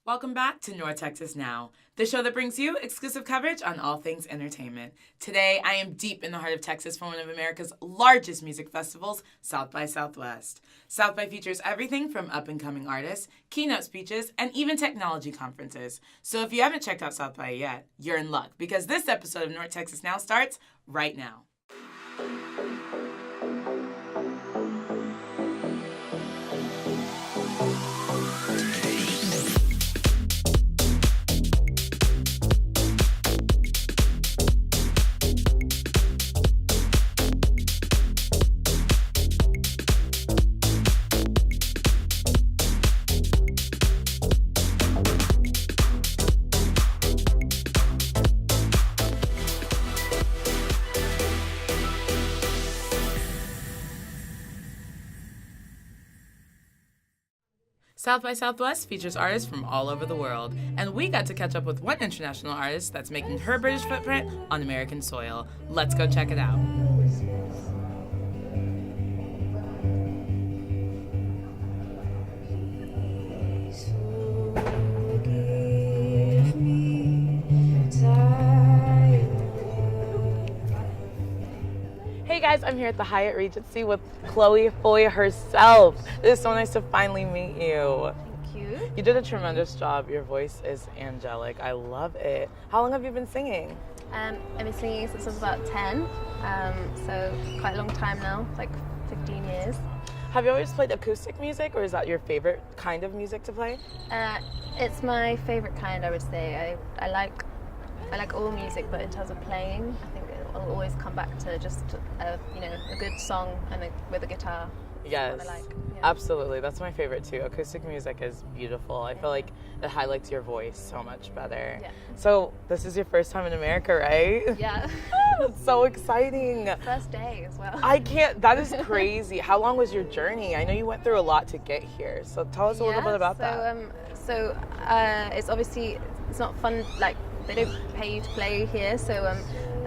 Welcome back to North Texas Now, the show that brings you exclusive coverage on all things entertainment. Today, I am deep in the heart of Texas for one of America's largest music festivals, South by Southwest. South by features everything from up-and-coming artists, keynote speeches, and even technology conferences. So if you haven't checked out South by yet, you're in luck, because this episode of North Texas Now starts right now. South by Southwest features artists from all over the world, and we got to catch up with one international artist that's making her British footprint on American soil. Let's go check it out. Hey guys, I'm here at the Hyatt Regency with Chloe Foy herself. It is so nice to finally meet you. Thank you. You did a tremendous job. Your voice is angelic. I love it. How long have you been singing? I've been singing since I was about 10, so quite a long time now, like 15 years. Have you always played acoustic music, or is that your favorite kind of music to play? It's my favorite kind, I would say. I like all music, but in terms of playing, I think I'll always come back to just a good song and with a guitar. Yes, What I like. Yeah. Absolutely. That's my favorite too. Acoustic music is beautiful. I feel like it highlights your voice so much better. Yeah. So this is your first time in America, right? Yeah. That's so exciting. First day as well. That is crazy. How long was your journey? I know you went through a lot to get here. So tell us a little bit about that. It's obviously, it's not fun, like they don't pay you to play here, so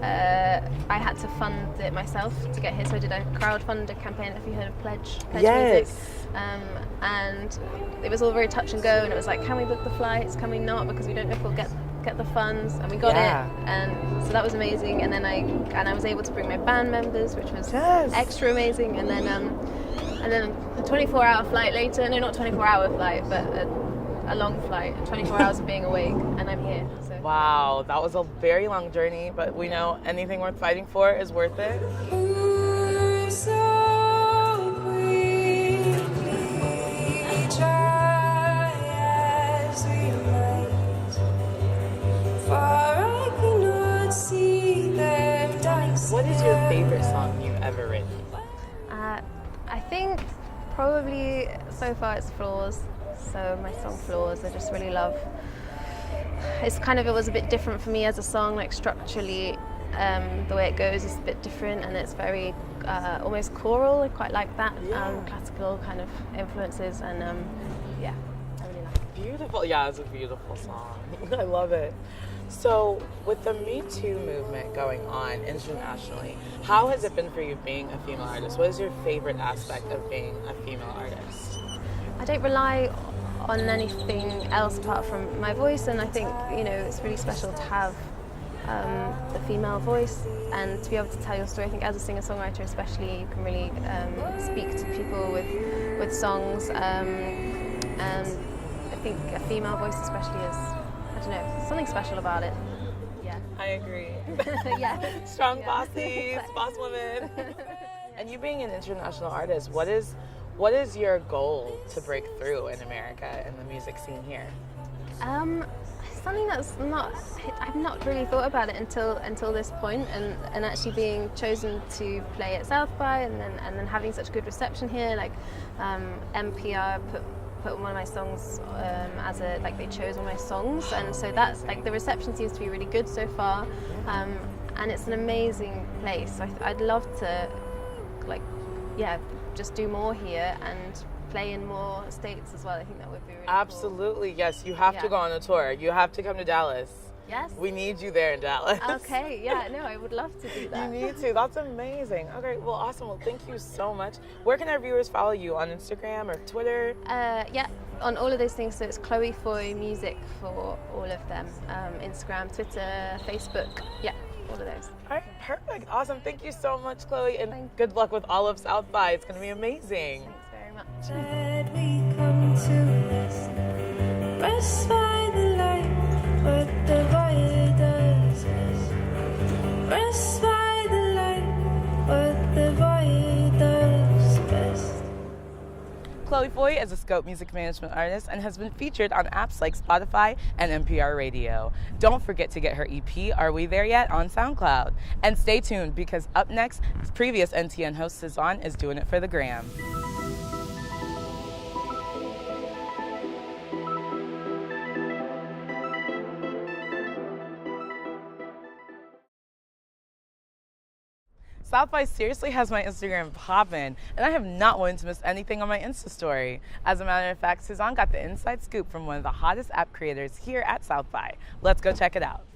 I had to fund it myself to get here, so I did a crowdfunder campaign. If you heard of Pledge Yes. Music, and it was all very touch and go, and it was like, can we book the flights, can we not, because we don't know if we'll get the funds, and we got it, and so that was amazing. And then I was able to bring my band members, which was extra amazing. And then a 24-hour flight later, no, not 24-hour flight, but a long flight, 24 hours of being awake, and I'm here. So. Wow, that was a very long journey, but we know anything worth fighting for is worth it. What is your favorite song you've ever written? I think probably so far it's Flaws. So my song Flaws, I just really love. It was a bit different for me as a song, like structurally, the way it goes is a bit different, and it's very almost choral. I quite like that, classical kind of influences, and I really like it. Beautiful, yeah, it's a beautiful song. I love it. So with the Me Too movement going on internationally, how has it been for you being a female artist? What is your favorite aspect of being a female artist? I don't rely on anything else apart from my voice, and I think it's really special to have the female voice and to be able to tell your story. I think as a singer-songwriter especially, you can really speak to people with songs, and I think a female voice especially is, I don't know, something special about it. Yeah. I agree. Yeah. Strong bossies, boss women. And you being an international artist, what is your goal to break through in America in the music scene here? Something I've not really thought about it until this point, and actually being chosen to play at South by, and then having such good reception here. Like NPR put one of my songs they chose one of my songs, and so that's like the reception seems to be really good so far, and it's an amazing place. So I'd love to just do more here and play in more states as well. I think that would be really Absolutely, cool. Yes. You have to go on a tour. You have to come to Dallas. Yes. We need you there in Dallas. Okay, yeah, no, I would love to do that. You need to. That's amazing. Okay, well, awesome. Well, thank you so much. Where can our viewers follow you? On Instagram or Twitter? Yeah, on all of those things. So it's Chloe Foy Music for all of them. Instagram, Twitter, Facebook. Yeah, all of those. All right, perfect. Awesome. Thank you so much, Chloe, and good luck with all of South by. It's going to be amazing. Thanks very much. Said we come to rest, rest by the light, what the voiders rest, rest by the light, what the voiders best. Chloe Foy is a scope music management artist and has been featured on apps like Spotify and NPR Radio. Don't forget to get her EP, Are We There Yet?, on SoundCloud. And stay tuned, because up next, previous NTN host Cezanne is doing it for the gram. South by seriously has my Instagram poppin', and I have not wanted to miss anything on my Insta story. As a matter of fact, Cezanne got the inside scoop from one of the hottest app creators here at South by. Let's go check it out.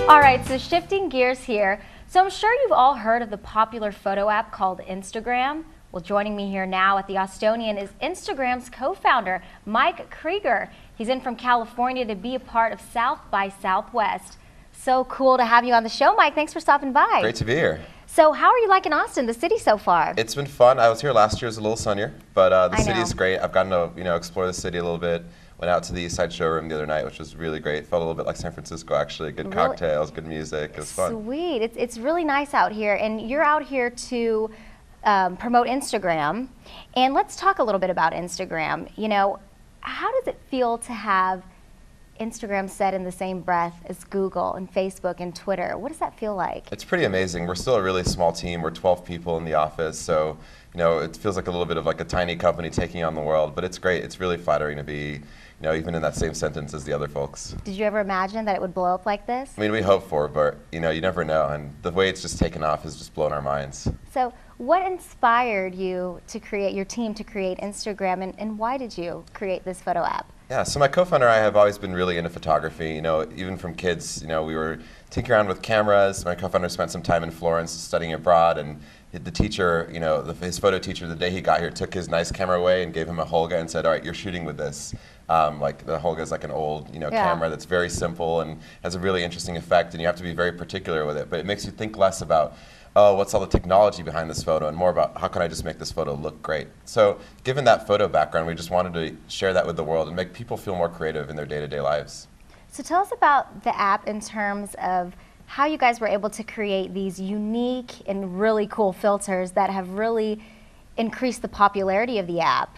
All right, so shifting gears here. So I'm sure you've all heard of the popular photo app called Instagram. Well, joining me here now at the Austonian is Instagram's co-founder, Mike Krieger. He's in from California to be a part of South by Southwest. So cool to have you on the show, Mike. Thanks for stopping by. Great to be here. So how are you liking Austin, the city, so far? It's been fun. I was here last year. It was a little sunnier, but the city's great. I've gotten to explore the city a little bit. Went out to the East Side showroom the other night, which was really great. Felt a little bit like San Francisco, actually. Good cocktails, good music. It was fun. Sweet. It's really nice out here, and you're out here to promote Instagram. And let's talk a little bit about Instagram. You know, how does it feel to have Instagram said in the same breath as Google and Facebook and Twitter? What does that feel like? It's pretty amazing. We're still a really small team. We're 12 people in the office, so it feels like a little bit of like a tiny company taking on the world, but it's great. It's really flattering to be, even in that same sentence as the other folks. Did you ever imagine that it would blow up like this? I mean, we hope for it, but you never know, and the way it's just taken off has just blown our minds. So what inspired you to create, your team to create Instagram, and why did you create this photo app? Yeah, so my co-founder and I have always been really into photography. Even from kids, we were tinkering around with cameras. My co-founder spent some time in Florence studying abroad, and the teacher, his photo teacher, the day he got here, took his nice camera away and gave him a Holga and said, all right, you're shooting with this. Like the Holga is like an old, camera that's very simple and has a really interesting effect, and you have to be very particular with it. But it makes you think less about, oh, what's all the technology behind this photo, and more about how can I just make this photo look great. So given that photo background, we just wanted to share that with the world and make people feel more creative in their day-to-day lives. So tell us about the app in terms of how you guys were able to create these unique and really cool filters that have really increased the popularity of the app.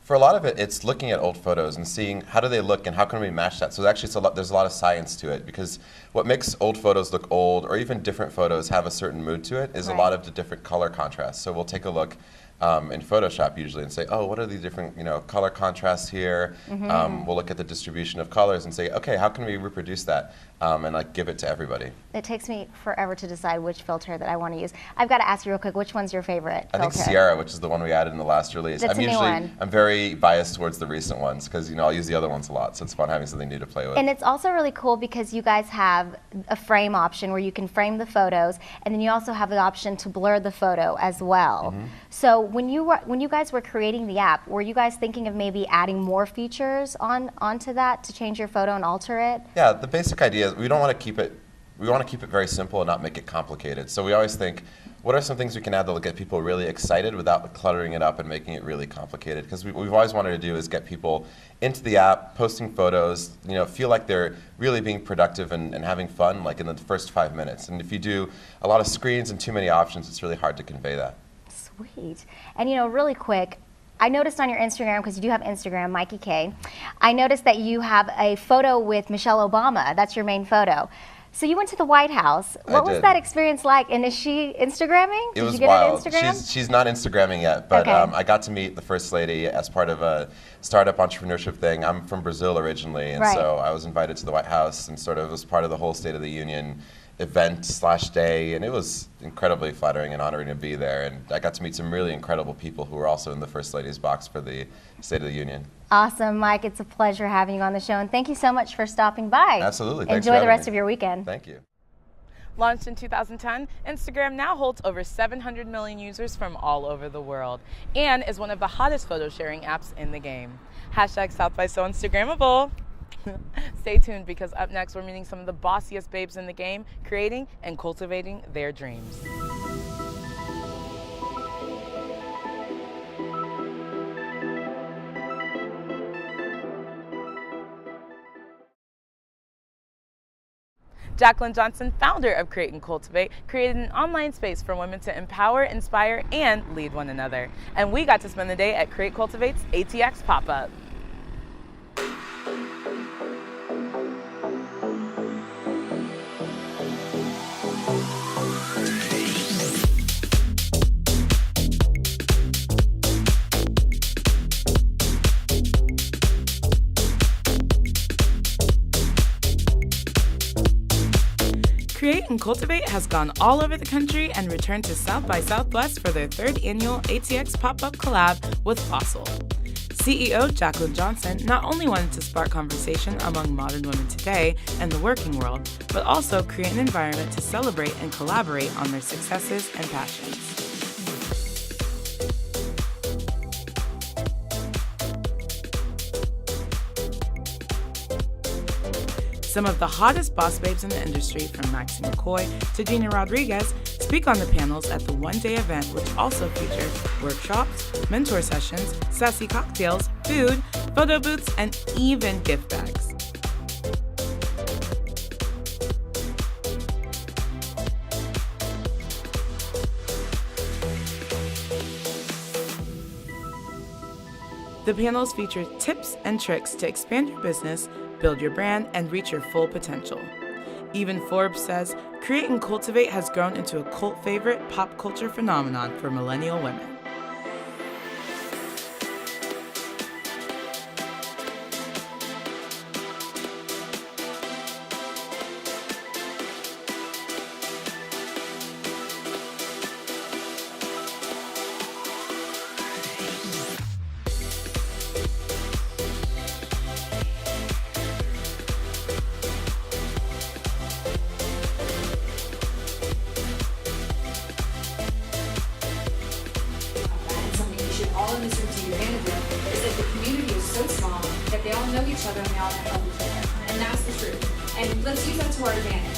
For a lot of it, it's looking at old photos and seeing how do they look and how can we match that. So actually, there's a lot of science to it, because what makes old photos look old, or even different photos have a certain mood to it, is a lot of the different color contrasts. So we'll take a look in Photoshop usually and say, oh, what are the different color contrasts here? We'll look at the distribution of colors and say, okay, how can we reproduce that and like give it to everybody? It takes me forever to decide which filter that I want to use. I've got to ask you real quick, which one's your favorite filter? I think Sierra, which is the one we added in the last release. That's a new one. I'm very biased towards the recent ones because I'll use the other ones a lot, so it's fun having something new to play with. And it's also really cool because you guys have a frame option where you can frame the photos, and then you also have the option to blur the photo as well. So when you guys were creating the app, were you guys thinking of maybe adding more features onto that to change your photo and alter it? Yeah, the basic idea is we want to keep it very simple and not make it complicated. So we always think, what are some things we can add that will get people really excited without cluttering it up and making it really complicated? Because what we've always wanted to do is get people into the app, posting photos, feel like they're really being productive and having fun like in the first 5 minutes. And if you do a lot of screens and too many options, it's really hard to convey that. Sweet. And really quick, I noticed on your Instagram, because you do have Instagram, Mikey K, I noticed that you have a photo with Michelle Obama. That's your main photo. So you went to the White House. What was that experience like? And is she Instagramming? It was you get wild. Her Instagram? She's not Instagramming yet, but I got to meet the First Lady as part of a startup entrepreneurship thing. I'm from Brazil originally, and so I was invited to the White House and sort of was part of the whole State of the Union event/day, and it was incredibly flattering and honoring to be there. And I got to meet some really incredible people who were also in the First Lady's box for the State of the Union. Awesome, Mike. It's a pleasure having you on the show, and thank you so much for stopping by. Absolutely. Thanks for Enjoy the having rest me. of your weekend. Thank you. Launched in 2010, Instagram now holds over 700 million users from all over the world and is one of the hottest photo sharing apps in the game. Hashtag South by So Instagrammable. Stay tuned, because up next we're meeting some of the bossiest babes in the game, creating and cultivating their dreams. Jacqueline Johnson, founder of Create and Cultivate, created an online space for women to empower, inspire, and lead one another. And we got to spend the day at Create Cultivate's ATX pop-up. Create and Cultivate has gone all over the country and returned to South by Southwest for their 3rd annual ATX pop-up collab with Fossil. CEO Jacqueline Johnson not only wanted to spark conversation among modern women today and the working world, but also create an environment to celebrate and collaborate on their successes and passions. Some of the hottest boss babes in the industry, from Maxine McCoy to Gina Rodriguez, speak on the panels at the one-day event, which also featured workshops, mentor sessions, sassy cocktails, food, photo booths, and even gift bags. The panels feature tips and tricks to expand your business, build your brand, and reach your full potential. Even Forbes says Create and Cultivate has grown into a cult favorite pop culture phenomenon for millennial women. All in this room to your manager is that the community is so small that they all know each other and they all help each other. And that's the truth. And let's use that to our advantage.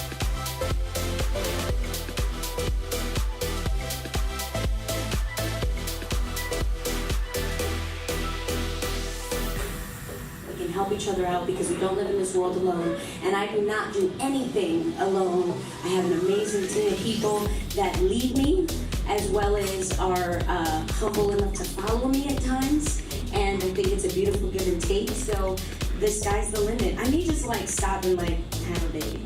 We can help each other out because we don't live in this world alone. And I do not do anything alone. I have an amazing team of people that lead me, as well as are humble enough to follow me at times. And I think it's a beautiful give and take. So the sky's the limit. I may just like stop and like have a baby.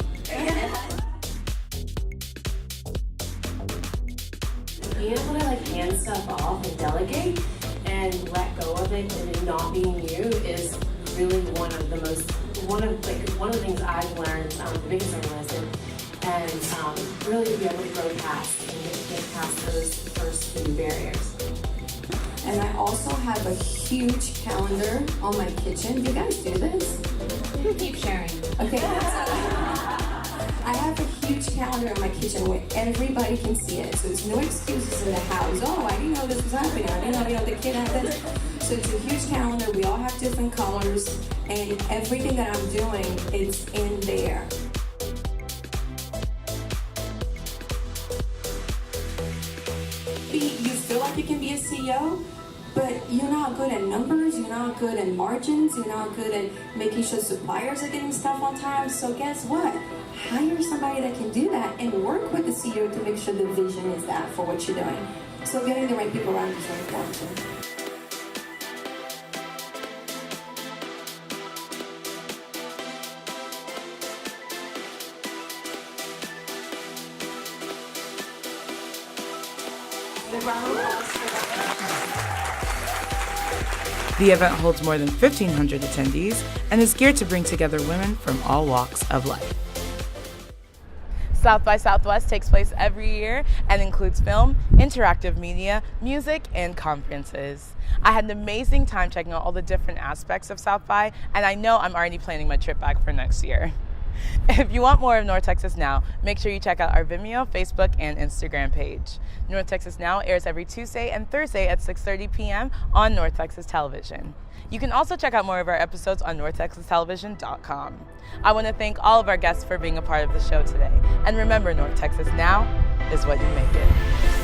Being able to like hand stuff off and delegate and let go of it and it not being you is really one of the things I've learned, the biggest thing lesson, and really to be able to grow past and get past those first few barriers. And I also have a huge calendar on my kitchen. Do you guys do this? Keep sharing. Okay. I have a huge calendar in my kitchen where everybody can see it. So there's no excuses in the house. Oh, I didn't know this was happening. I didn't know, the kid had this. So it's a huge calendar. We all have different colors. And everything that I'm doing is in there. You feel like you can be a CEO, but you're not good at numbers, you're not good at margins, you're not good at making sure suppliers are getting stuff on time. So guess what? Hire somebody that can do that and work with the CEO to make sure the vision is that for what you're doing. So getting the right people around you is very important too. The event holds more than 1,500 attendees and is geared to bring together women from all walks of life. South by Southwest takes place every year and includes film, interactive media, music, and conferences. I had an amazing time checking out all the different aspects of South by, and I know I'm already planning my trip back for next year. If you want more of North Texas Now, make sure you check out our Vimeo, Facebook, and Instagram page. North Texas Now airs every Tuesday and Thursday at 6:30 p.m. on North Texas Television. You can also check out more of our episodes on NorthTexasTelevision.com. I want to thank all of our guests for being a part of the show today. And remember, North Texas Now is what you make it.